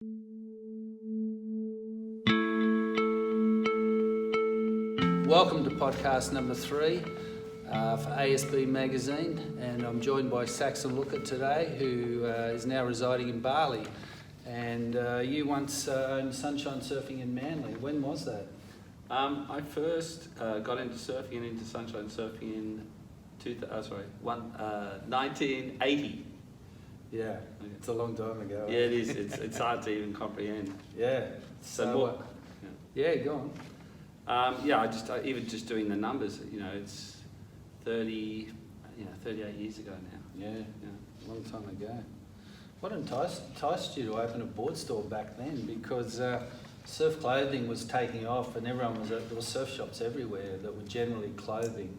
Welcome to podcast number 3 for ASB magazine, and I'm joined by Saxon Looker today, who is now residing in Bali. And you once owned Sunshine Surfing in Manly. When was that? I first got into surfing and into sunshine surfing in 1980. Yeah, it's a long time ago. Yeah, it is. It's hard to even comprehend. Yeah. So yeah, go on. Even just doing the numbers, it's 38 years ago now. Yeah, a long time ago. What enticed you to open a board store back then? Because surf clothing was taking off, and there were surf shops everywhere that were generally clothing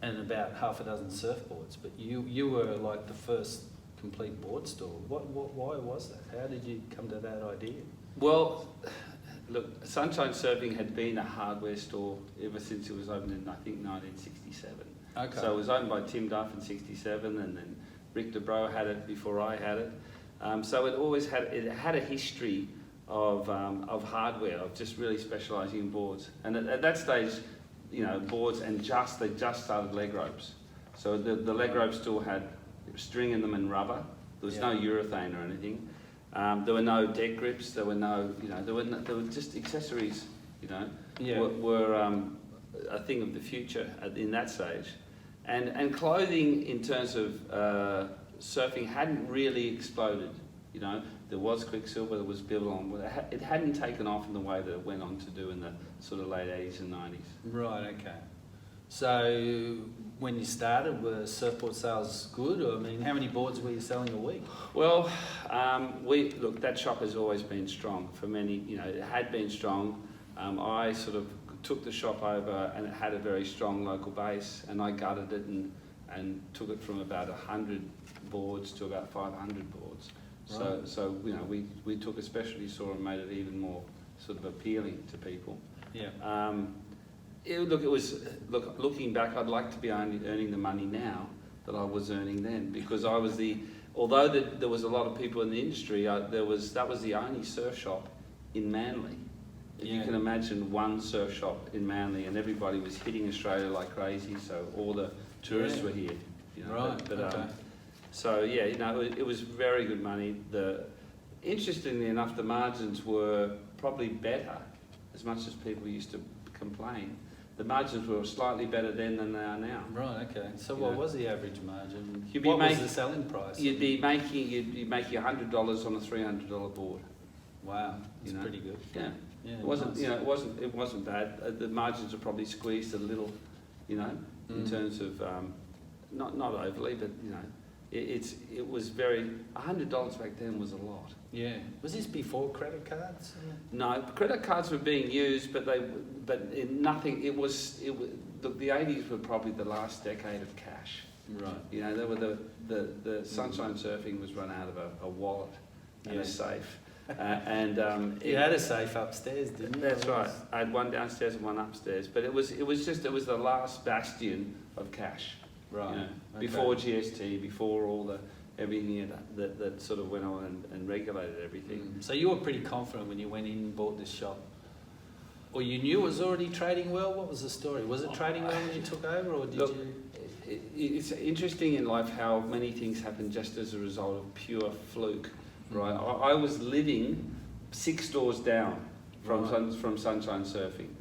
and about half a dozen surfboards. But you were like the first complete board store. Why was that? How did you come to that idea? Well, look, Sunshine Surfing had been a hardware store ever since it was opened in, I think, 1967. Okay. So it was owned by Tim Duff in 67, and then Rick DeBro had it before I had it. So it had a history of hardware, of just really specialising in boards. And at that stage, boards they just started leg ropes. So the leg ropes still had string in them and rubber. There was no urethane or anything. There were no deck grips. There were no, there were just accessories. Were a thing of the future in that stage, and clothing in terms of surfing hadn't really exploded. There was Quicksilver, there was Billabong, but it hadn't taken off in the way that it went on to do in the sort of late 80s and 90s. Right. Okay. So when you started, were surfboard sales good? Or, how many boards were you selling a week? Well, that shop has always been strong for many. It had been strong. I sort of took the shop over, and it had a very strong local base, and I gutted it and took it from about 100 boards to about 500 boards. Right. So we took a specialty store and made it even more sort of appealing to people. Yeah. Looking back, I'd like to be earning the money now that I was earning then, because although there was a lot of people in the industry, that was the only surf shop in Manly. If you can imagine one surf shop in Manly, and everybody was hitting Australia like crazy, so all the tourists were here. Right. It was very good money. Interestingly enough, the margins were probably better, as much as people used to complain. The margins were slightly better then than they are now. Right. Okay. So what was the average margin? What was the selling price? You'd be making $100 on a $300 board. Wow, that's pretty good. Yeah. Yeah. It wasn't. Nice. It wasn't bad. The margins are probably squeezed a little, in terms of not overly, but it was very $100 back then was a lot. Yeah. Was this before credit cards? No, credit cards were being used, but nothing. It was the 80s were probably the last decade of cash. Right. They were the Sunshine Surfing was run out of a wallet and a safe. You had a safe upstairs, didn't you? That's right. I had one downstairs and one upstairs, but it was the last bastion of cash. Right. Okay. Before GST, before all everything that sort of went on and regulated everything. So you were pretty confident when you went in and bought this shop, or you knew it was already trading well? What was the story? Was it trading well when you took over, or did you? It's interesting in life how many things happen just as a result of pure fluke. Right, I was living 6 doors down from Sunshine Surfing,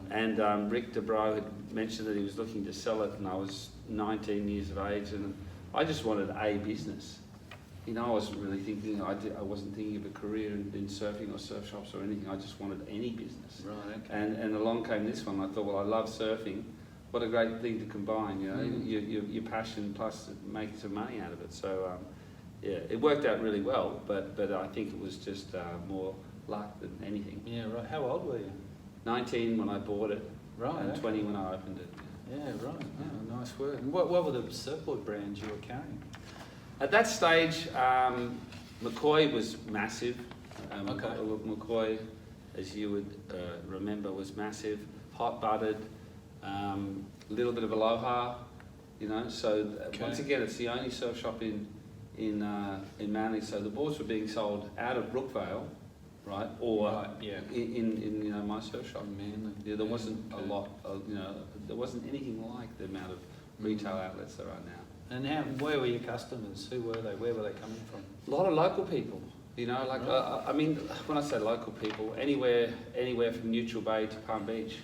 and Rick DeBro had mentioned that he was looking to sell it, and I was 19 years of age, and I just wanted a business. I wasn't really thinking. I wasn't thinking of a career in surfing or surf shops or anything. I just wanted any business. Right. Okay. And along came this one. I thought, well, I love surfing. What a great thing to combine. Your passion plus making some money out of it. So. It worked out really well, but I think it was just more luck than anything. Yeah, right. How old were you? 19 when I bought it, and 20 when I opened it. Yeah, right. Oh, nice work. And what were the surfboard brands you were carrying? At that stage, McCoy was massive. McCoy, as you would remember, was massive. Hot butted, a little bit of Aloha, So once again, it's the only surf shop in in Manly. So the boards were being sold out of Brookvale, right, or Right, yeah. in my surf shop. Manly. Yeah, there wasn't a Okay. lot of, there wasn't anything like the amount of retail outlets there are now. And where were your customers? Who were they? Where were they coming from? A lot of local people, like, Right. I mean, when I say local people, anywhere from Neutral Bay to Palm Beach.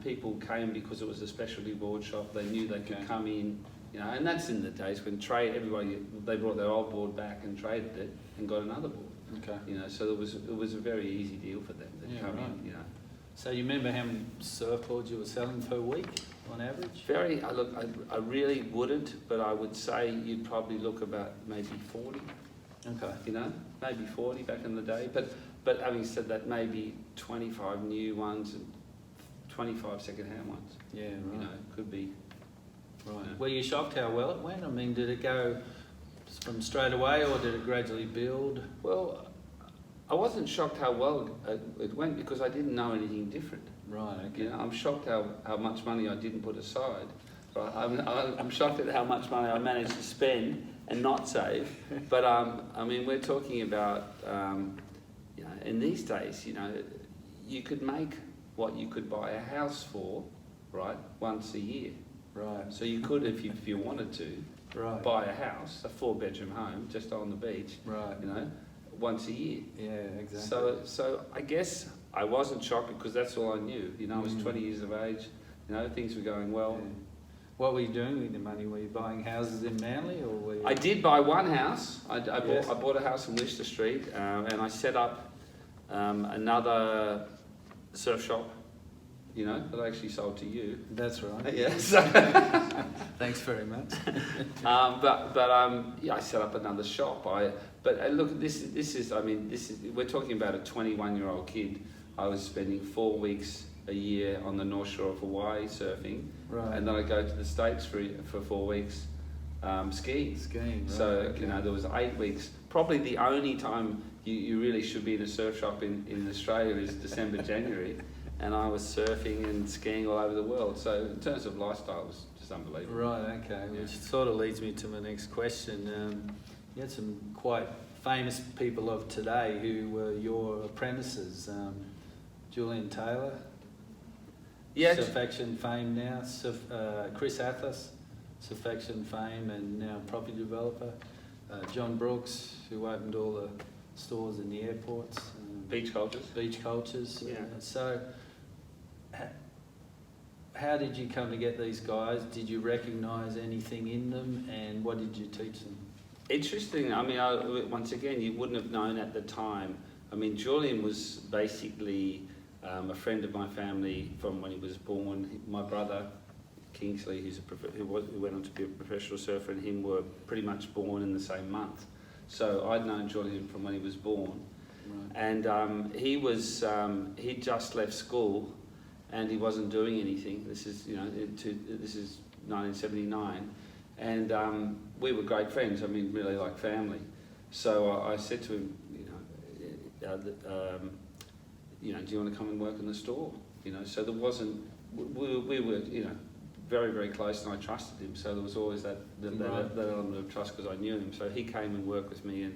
People came because it was a specialty board shop. They knew they could Okay. come in, and that's in the days when they brought their old board back and traded it and got another board. Okay. So it was a very easy deal for them to Yeah, come right. in, So you remember how many surfboards you were selling per week on average? I really wouldn't, but I would say you'd probably look about maybe 40. Okay. Maybe 40 back in the day. But having said that, maybe 25 new ones and 25 second-hand ones. Yeah, right. Could be. Right. Yeah. Were you shocked how well it went? I mean, did it go from straight away or did it gradually build? Well, I wasn't shocked how well it went because I didn't know anything different. Right, okay. I'm shocked how much money I didn't put aside. Right? I'm shocked at how much money I managed to spend and not save. But we're talking about, in these days, you could make what you could buy a house for, right, once a year. Right. So you could, if you wanted to, Right. buy a house, a 4-bedroom home, just on the beach, Right. once a year. Yeah, exactly. So I guess I wasn't shocked because that's all I knew. I was Mm. 20 years of age. Things were going well. Yeah. What were you doing with the money? Were you buying houses in Manly or were you... I did buy one house. I Yes. bought a house in Worcester Street, and I set up another surf shop. That I actually sold to you. That's right. Yes. Thanks very much. I set up another shop. Look, we're talking about a 21-year-old kid. I was spending 4 weeks a year on the North Shore of Hawaii surfing, Right. and then I go to the States for 4 weeks skiing. Skiing, right. So okay. there was 8 weeks. Probably the only time you really should be in a surf shop in Australia is December, January. And I was surfing and skiing all over the world. So in terms of lifestyle, it was just unbelievable. Right, okay. Yeah. Which sort of leads me to my next question. You had some quite famous people of today who were your apprentices. Julian Taylor, Yeah, Surfection fame now. Chris Athas, Surfection fame and now property developer. John Brooks, who opened all the stores in the airports. beach cultures. Beach cultures. Yeah. So, how did you come to get these guys? Did you recognise anything in them, and what did you teach them? Interesting. Once again, you wouldn't have known at the time. Julian was basically a friend of my family from when he was born. My brother, Kingsley, who went on to be a professional surfer, and him were pretty much born in the same month. So I'd known Julian from when he was born. Right. And he'd just left school, and he wasn't doing anything. This is this is 1979, and we were great friends. Really like family. So I said to him, do you want to come and work in the store? So there wasn't. We were very, very close, and I trusted him. So there was always that element of trust because I knew him. So he came and worked with me, and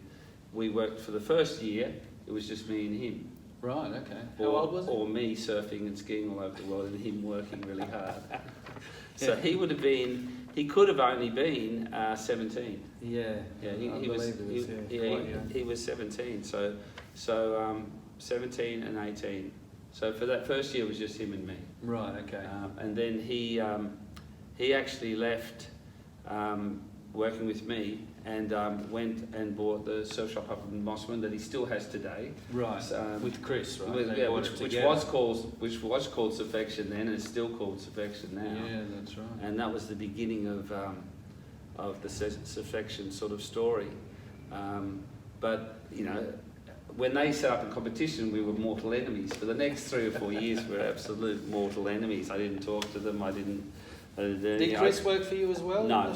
we worked for the first year. It was just me and him. Right, okay. How old was he? Or me surfing and skiing all over the world and him working really hard. So he could have only been 17. Yeah, Yeah, he was 17. So 17 and 18. So for that first year it was just him and me. Right, okay. And then he actually left working with me and went and bought the surf shop up in Mossman that he still has today. Right, with Chris, right? Which was called Surfection then, and it's still called Surfection now. Yeah, that's right. And that was the beginning of the Surfection sort of story. But when they set up a competition, we were mortal enemies. For the next 3 or 4 years, we were absolute mortal enemies. I didn't talk to them. Did Chris work for you as well? No,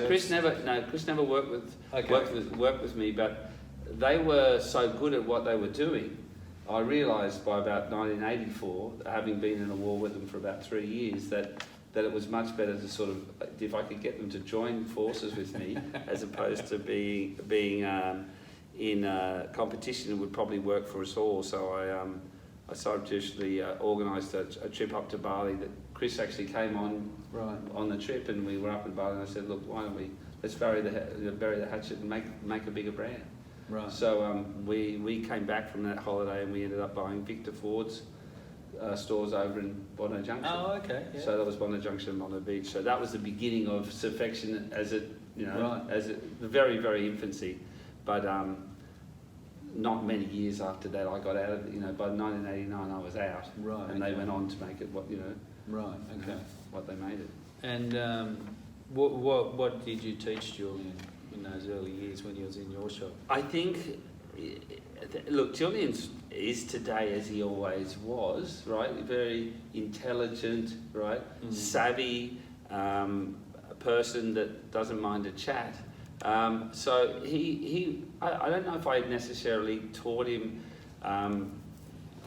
Chris never worked with me. But they were so good at what they were doing. I realised by about 1984, having been in a war with them for about 3 years, that that it was much better to sort of, if I could get them to join forces with me, as opposed to being in competition, it would probably work for us all. So I surreptitiously organised a trip up to Bali that Chris actually came on the trip, and we were up in Bali, and I said, look, why don't let's bury the hatchet and make a bigger brand. Right. So we came back from that holiday, and we ended up buying Victor Ford's stores over in Bondi Junction. Oh, okay. Yeah. So that was Bondi Junction and Bondi Beach. So that was the beginning of Surfection as it, the very, very infancy. But not many years after that, I got out of it. By 1989, I was out. Right. And they went on to make it what, Right. Okay. what they made it. And what did you teach Julian in those early years when he was in your shop? I think, look, Julian is today as he always was, right? Very intelligent, right? Savvy, a person that doesn't mind a chat. So I don't know if I necessarily taught him.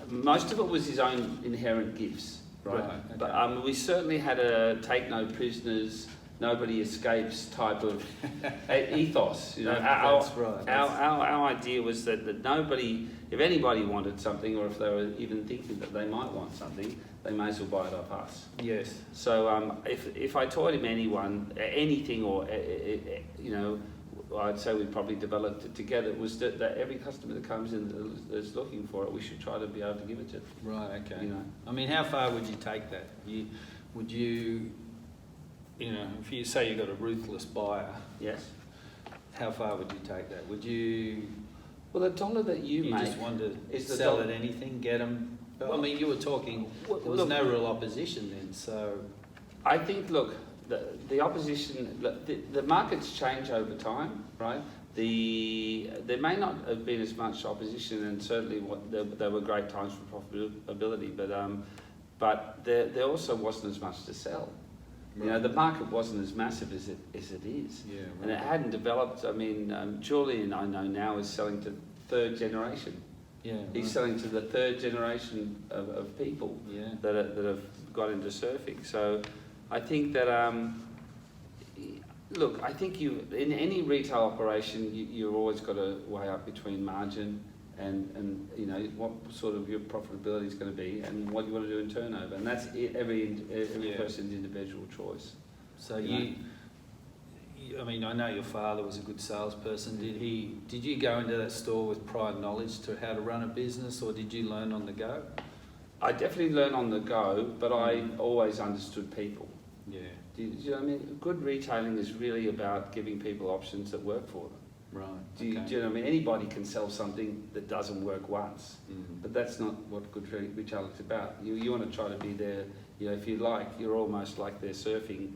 Most of it was his own inherent gifts, right? Okay. But we certainly had a take no prisoners, nobody escapes type of ethos. That's right. Our idea was that nobody, if anybody wanted something, or if they were even thinking that they might want something, they may as well buy it off us. Yes. So if I taught him anything, or I'd say we probably developed it together, was that every customer that comes in that's looking for it, we should try to be able to give it to them. Right. Okay. I mean, how far would you take that? Would you, if you say you got a ruthless buyer, Yes. how far would you take that? Would you? Well, the dollar that you make just want to is the sell dollar. at anything, get them. I mean, you were talking. Well, There was look, no real opposition then, so. I think, look, the opposition, the markets change over time, right? There may not have been as much opposition, and certainly there were great times for profitability, but there also wasn't as much to sell. Right. The market wasn't as massive as it is. Yeah. Right. And it hadn't developed. I mean, Julian, I know now, is selling to third generation. Yeah. He's selling to the third generation of people Yeah. that have got into surfing. So I think that, look, I think in any retail operation, you've always got to weigh up between margin and what sort of your profitability is going to be, and what you want to do in turnover, and that's every person's individual choice. So I mean, I know your father was a good salesperson. Did you go into that store with prior knowledge to how to run a business, or did you learn on the go? I definitely learn on the go, but I always understood people. Yeah. Do you know what I mean? Good retailing is really about giving people options that work for them. Right. Do you know what I mean? Anybody can sell something that doesn't work once, but that's not what good retailing is about. You want to try to be there, if you like, you're almost like their surfing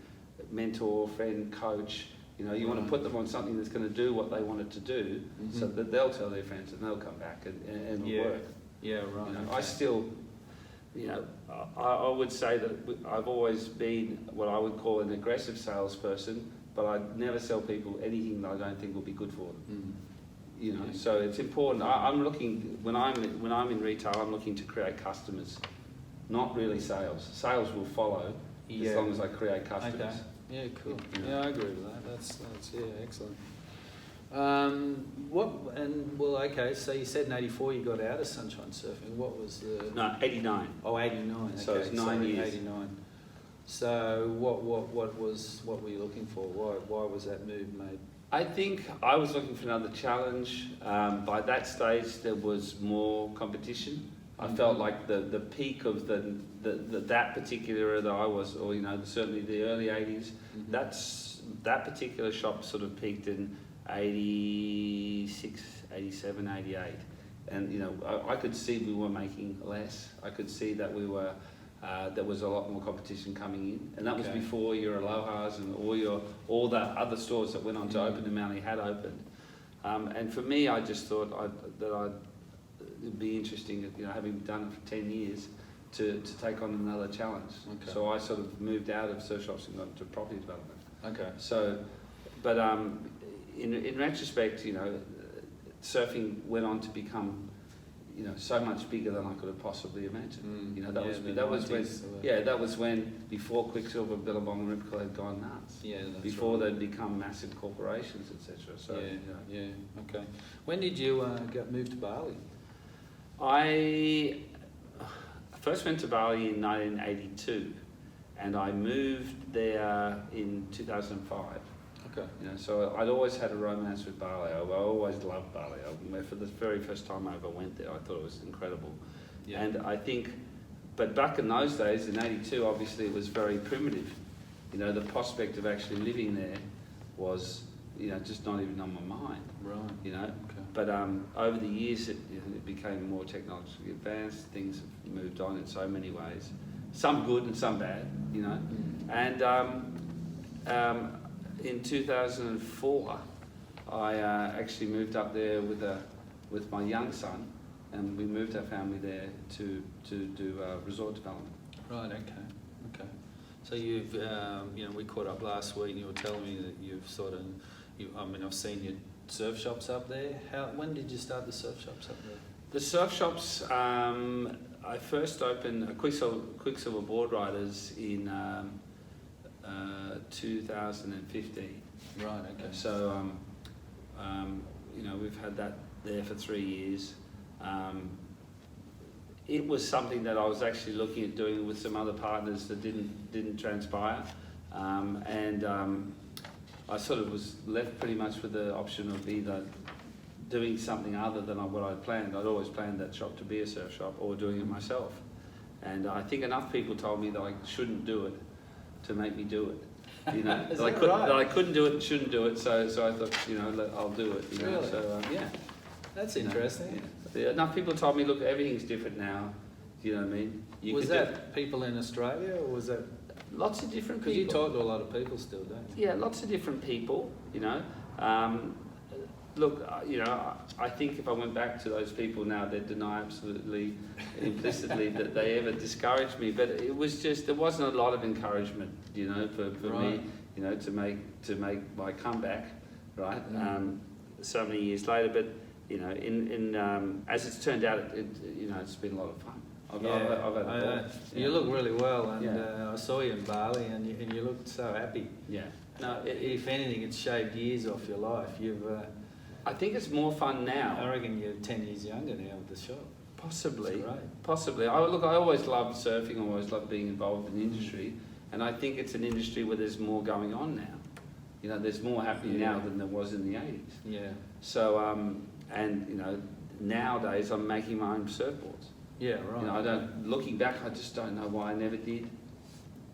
mentor, friend, coach. You want to put them on something that's going to do what they want it to do, so that they'll tell their friends and they'll come back and it'll work. Yeah, right. Okay. I still, I would say that I've always been what I would call an aggressive salesperson, but I'd never sell people anything that I don't think will be good for them. So it's important. I'm looking, when I'm in retail, I'm looking to create customers, not really sales. Sales will follow as long as I create customers. Okay. Yeah, cool. Yeah, I agree with that. That's excellent. Okay, so you said in 84 you got out of sunshine surfing. What was the... No, 89. Oh, 89. Okay. So it's 9 years. 89. So what were you looking for? Why was that move made? I think I was looking for another challenge. By that stage, there was more competition. I felt like the peak of that particular era that I was, or certainly the early 80s. That particular shop sort of peaked in 86, 87, 88, and I could see we were making less. I could see that there was a lot more competition coming in, and that was before your Alohas and all the other stores that went on to open in Manly had opened. And for me, I just thought it'd be interesting, having done it for 10 years, to take on another challenge. Okay. So I sort of moved out of surf shops and got into property development. Okay. So, but in retrospect, surfing went on to become, you know, so much bigger than I could have possibly imagined. You know, that was when before Quicksilver, Billabong, and Ripco had gone nuts. Yeah, that's before right. they'd become massive corporations, etc. So Okay. When did you move to Bali? I first went to Bali in 1982, and I moved there in 2005. Okay. You know, so I'd always had a romance with Bali. I always loved Bali. For the very first time I ever went there, I thought it was incredible. Yeah. And I think, but back in those days, in '82, obviously it was very primitive. You know, the prospect of actually living there was, you know, just not even on my mind. Right. You know. Okay. But over the years, it became more technologically advanced. Things have moved on in so many ways, some good and some bad. You know, and in 2004, I actually moved up there with my young son, and we moved our family there to do resort development. Right. Okay. So you've, you know, we caught up last week, and you were telling me that you've I mean, I've seen your surf shops up there. When did you start the surf shops up there? The surf shops, I first opened Quicksilver Boardriders in 2015. Right. Okay. So, you know, we've had that there for 3 years. It was something that I was actually looking at doing with some other partners that didn't transpire, and I sort of was left pretty much with the option of either doing something other than what I'd planned. I'd always planned that shop to be a surf shop, or doing it myself. And I think enough people told me that I shouldn't do it to make me do it. You know, that I couldn't do it and shouldn't do it. So I thought, you know, I'll do it. You know? Really? So yeah. That's interesting. Yeah. Enough people told me, look, everything's different now. You know what I mean? Was that people in Australia, or was that? Lots of different people. Because you talk to a lot of people still, don't you? Yeah, lots of different people, you know. Look, you know, I think if I went back to those people now, they'd deny absolutely, implicitly, that they ever discouraged me. But it was just, there wasn't a lot of encouragement, you know, for me, you know, to make my comeback, right? So many years later. But, you know, as it's turned out, you know, it's been a lot of fun. I've had a ball. You look really well, and I saw you in Bali, and you looked so happy. Yeah. No, if anything, it's shaved years off your life. You've. I think it's more fun now. I reckon you're 10 years younger now with the shop. Possibly. That's right. Possibly. I always loved surfing. I always loved being involved in the industry, and I think it's an industry where there's more going on now. You know, there's more happening now than there was in the 80s. Yeah. So, and you know, nowadays I'm making my own surfboards. Yeah, right. You know, looking back, I just don't know why I never did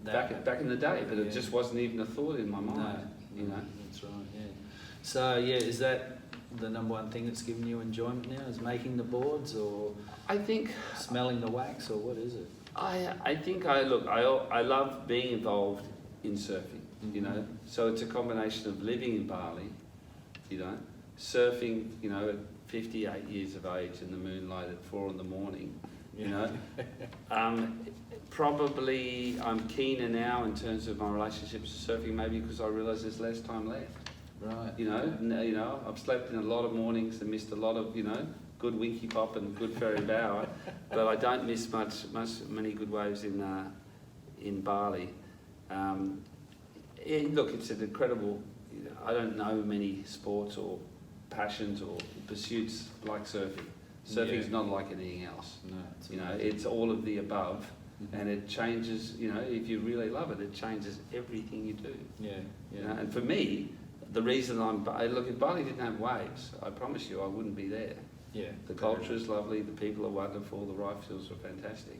back in the day, but it just wasn't even a thought in my mind. No, you know. That's right. Yeah. So is that the number one thing that's given you enjoyment now? Is making the boards, or I think smelling the wax, or what is it? I think I love being involved in surfing. You know, so it's a combination of living in Bali, you know, surfing, you know, at 58 years of age in the moonlight at 4 in the morning. You know, probably I'm keener now in terms of my relationships to surfing, maybe because I realise there's less time left. Right. You know, I've slept in a lot of mornings and missed a lot of, you know, good winky pop and good ferry bow, but I don't miss many good waves in Bali. Look, it's an incredible. You know, I don't know many sports or passions or pursuits like surfing. Surfing's not like anything else. No, you know, it's all of the above, and it changes. You know, if you really love it, it changes everything you do. Yeah. You know, and for me, the reason look, if Bali didn't have waves, I promise you, I wouldn't be there. Yeah. The culture is lovely, the people are wonderful, the ride fields are fantastic,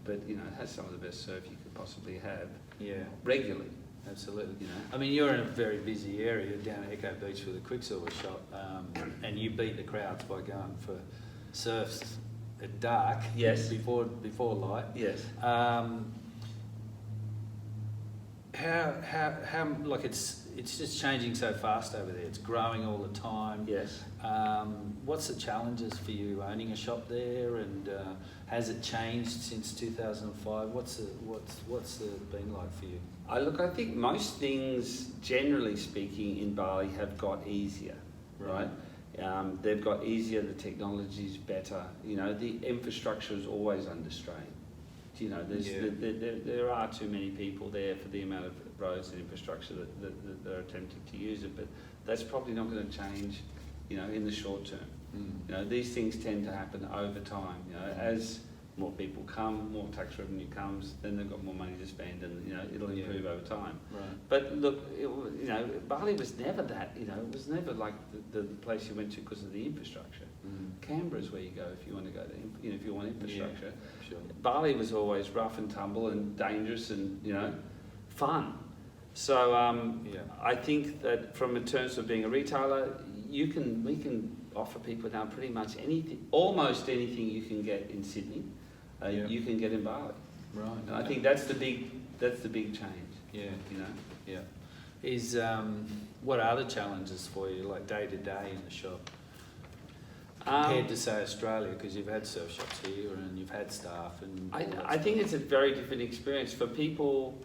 but you know, it has some of the best surf you could possibly have. Yeah. Regularly. Absolutely. You know. I mean, you're in a very busy area down at Echo Beach with a Quicksilver shop, and you beat the crowds by going for surfs at dark. Yes. Before light. Yes. How like it's just changing so fast over there. It's growing all the time. Yes. What's the challenges for you owning a shop there, and has it changed since 2005? What's it been like for you? I think most things, generally speaking, in Bali have got easier, right? They've got easier, the technology's better. You know, the infrastructure is always under strain. You know, there are too many people there for the amount of roads and infrastructure that are attempting to use it, but that's probably not going to change, you know, in the short term. You know, these things tend to happen over time. You know, as more people come, more tax revenue comes, then they've got more money to spend, and you know, it'll improve over time. Right. But look, you know, Bali was never that. You know, it was never like the place you went to because of the infrastructure. Canberra's where you go if you want to go there. You know, if you want infrastructure. Yeah, sure. Bali was always rough and tumble and dangerous and, you know, fun. So I think that from in terms of being a retailer, we can offer people now pretty much anything, almost anything you can get in Sydney, you can get in Bali. Right. And I think that's the big change. Yeah. You know. Yeah. Is what are the challenges for you, like day to day in the shop? Compared to say Australia, because you've had surf shops here and you've had staff and. I think it's a very different experience for people.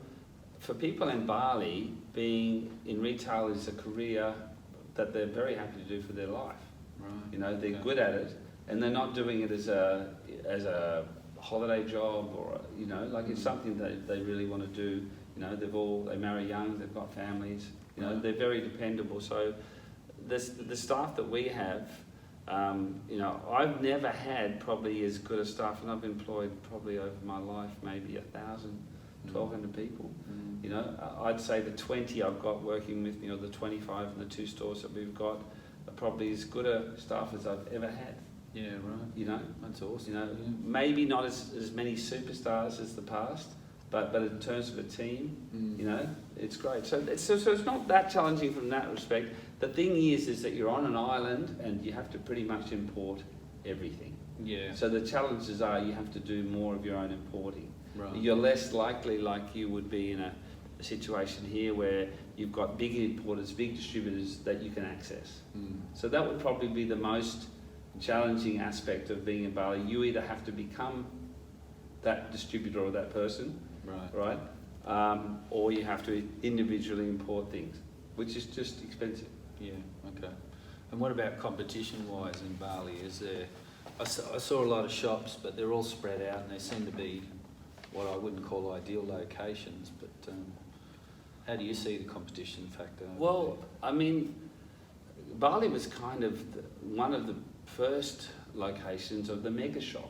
For people in Bali, being in retail is a career that they're very happy to do for their life. Right. You know, they're good at it, and they're not doing it as a holiday job or you know, like it's something that they really want to do. You know, they marry young, they've got families. You know, they're very dependable. So, the staff that we have. You know, I've never had probably as good a staff, and I've employed probably over my life maybe 1,000, 1,200 people. You know, I'd say the 20 I've got working with me, or the 25 in the 2 stores that we've got, are probably as good a staff as I've ever had. Yeah, right. You know, that's awesome. You know, maybe not as many superstars as the past, but in terms of a team, you know, it's great. So it's not that challenging from that respect. The thing is that you're on an island and you have to pretty much import everything. Yeah. So the challenges are you have to do more of your own importing. Right. You're less likely, like you would be in a situation here where you've got big importers, big distributors that you can access. So that would probably be the most challenging aspect of being in Bali. You either have to become that distributor or that person, right? Or you have to individually import things, which is just expensive. Yeah, okay. And what about competition-wise in Bali? Is there? I saw a lot of shops, but they're all spread out, and they seem to be what I wouldn't call ideal locations. But how do you see the competition factor? Well, I mean, Bali was kind of one of the first locations of the mega shop.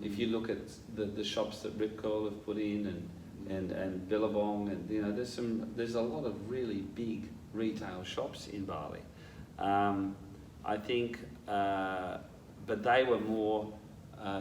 If you look at the shops that Rip Curl have put in and Billabong, and you know, there's a lot of really big retail shops in Bali. I think, but they were more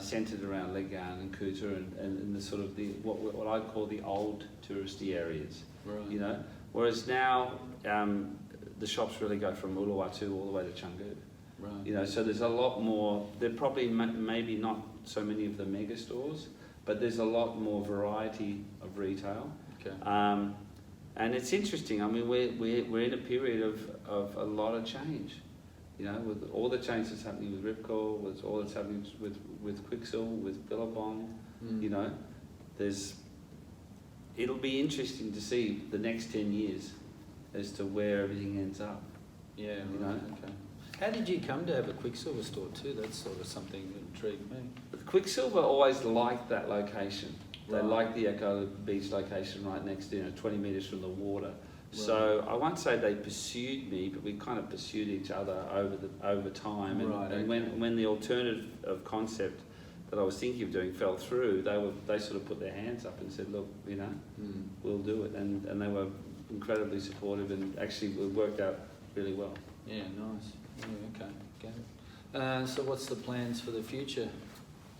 centred around Legan and Kuta and the sort of what I'd call the old touristy areas. Right. You know, whereas now the shops really go from Uluwatu all the way to Canguu. Right. You know, so there's a lot more. There probably maybe not so many of the mega stores, but there's a lot more variety of retail. Okay. And it's interesting. I mean, we're in a period of a lot of change. You know, with all the change that's happening with Ripco, with all that's happening with Quixel, with Billabong. You know, it'll be interesting to see the next 10 years as to where everything ends up. Yeah. You know? Okay. How did you come to have a Quicksilver store too? That's sort of something that intrigued me. Quicksilver always liked that location. They Right. liked the Echo Beach location right next to, 20 metres from the water. Right. So I won't say they pursued me, but we kind of pursued each other over time. And, Right, and okay. when the alternative of concept that I was thinking of doing fell through, they sort of put their hands up and said, look, you know, we'll do it. And they were incredibly supportive, and actually it worked out really well. Yeah, nice. Yeah, okay, got it. So what's the plans for the future?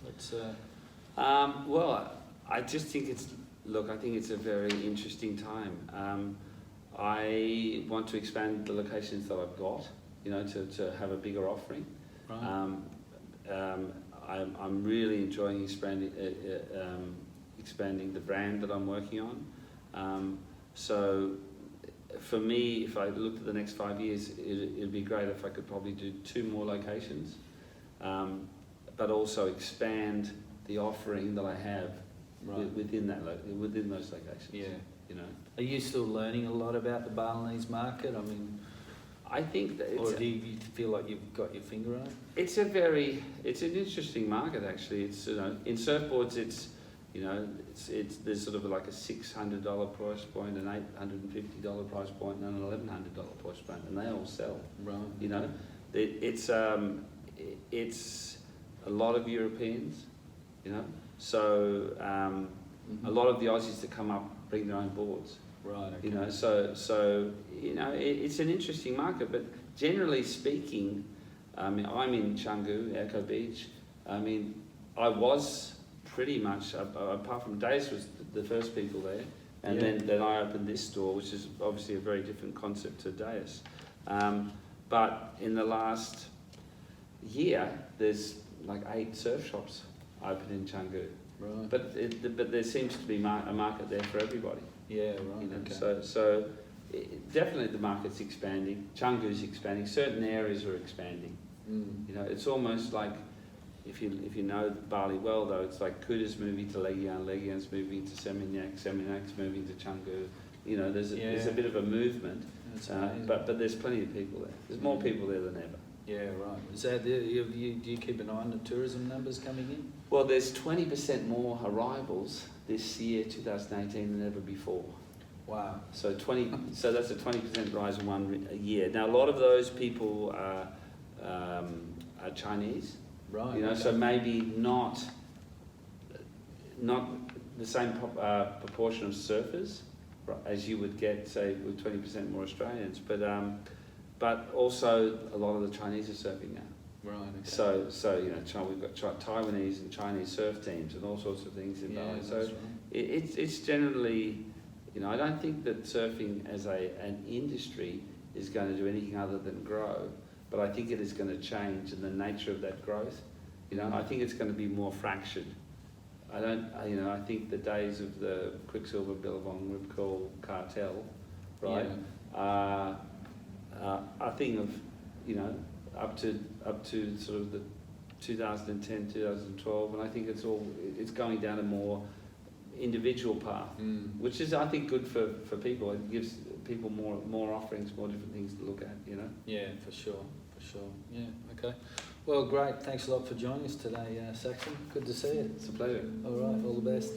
Let's. Well, I just think I think it's a very interesting time. I want to expand the locations that I've got, you know, to have a bigger offering. Right. I'm really enjoying expanding the brand that I'm working on. So for me, if I looked at the next 5 years, it'd be great if I could probably do 2 more locations, but also expand the offering that I have within those locations. Yeah. You know. Are you still learning a lot about the Balinese market? I mean, I think that Or do you feel like you've got your finger on it? it's an interesting market actually. It's, you know, in surfboards it's, you know, there's sort of like a $600 price point, an $850 price point, and an $1,100 price point, and they all sell. Right. You know, it's a lot of Europeans, you know, so a lot of the Aussies that come up bring their own boards. Right. Okay. You know, so you know, it's an interesting market, but generally speaking, I mean, I'm in Canguu, Echo Beach. I mean, I was pretty much, apart from Dace was the first people there, and then I opened this store, which is obviously a very different concept to Deus. But in the last year, there's like 8 surf shops open in Canguu. Right. But there seems to be a market there for everybody. Yeah, right. You know? Okay. So definitely the market's expanding. Canggu's expanding. Certain areas are expanding. You know, it's almost like, if you know Bali well though, it's like Kuta's moving to Legian, Legian's moving to Seminyak, Seminyak's moving to Canggu. You know, there's a bit of a movement, but there's plenty of people there. There's more people there than ever. Yeah, right. Is that do you keep an eye on the tourism numbers coming in? Well, there's 20% more arrivals this year, 2018, than ever before. Wow. So that's a 20% rise in one year. Now, a lot of those people are Chinese. Right. You know, okay. so maybe not the same proportion of surfers as you would get, say, with 20% more Australians, but also a lot of the Chinese are surfing now. Right. Okay. So you know, we've got Taiwanese and Chinese surf teams and all sorts of things in Bali. So that's right. it's generally, you know, I don't think that surfing as an industry is going to do anything other than grow, but I think it is going to change in the nature of that growth. You know, I think it's going to be more fractured. You know, I think the days of the Quicksilver, Billabong, Ripcord cartel, right, are a thing of, you know, up to sort of the 2010, 2012, and I think it's going down a more individual path, which is, I think, good for people. It gives people more offerings, more different things to look at, you know. Yeah, for sure. Yeah, okay. Well, great. Thanks a lot for joining us today, Saxon. Good to see you. It's a pleasure. All right, all the best.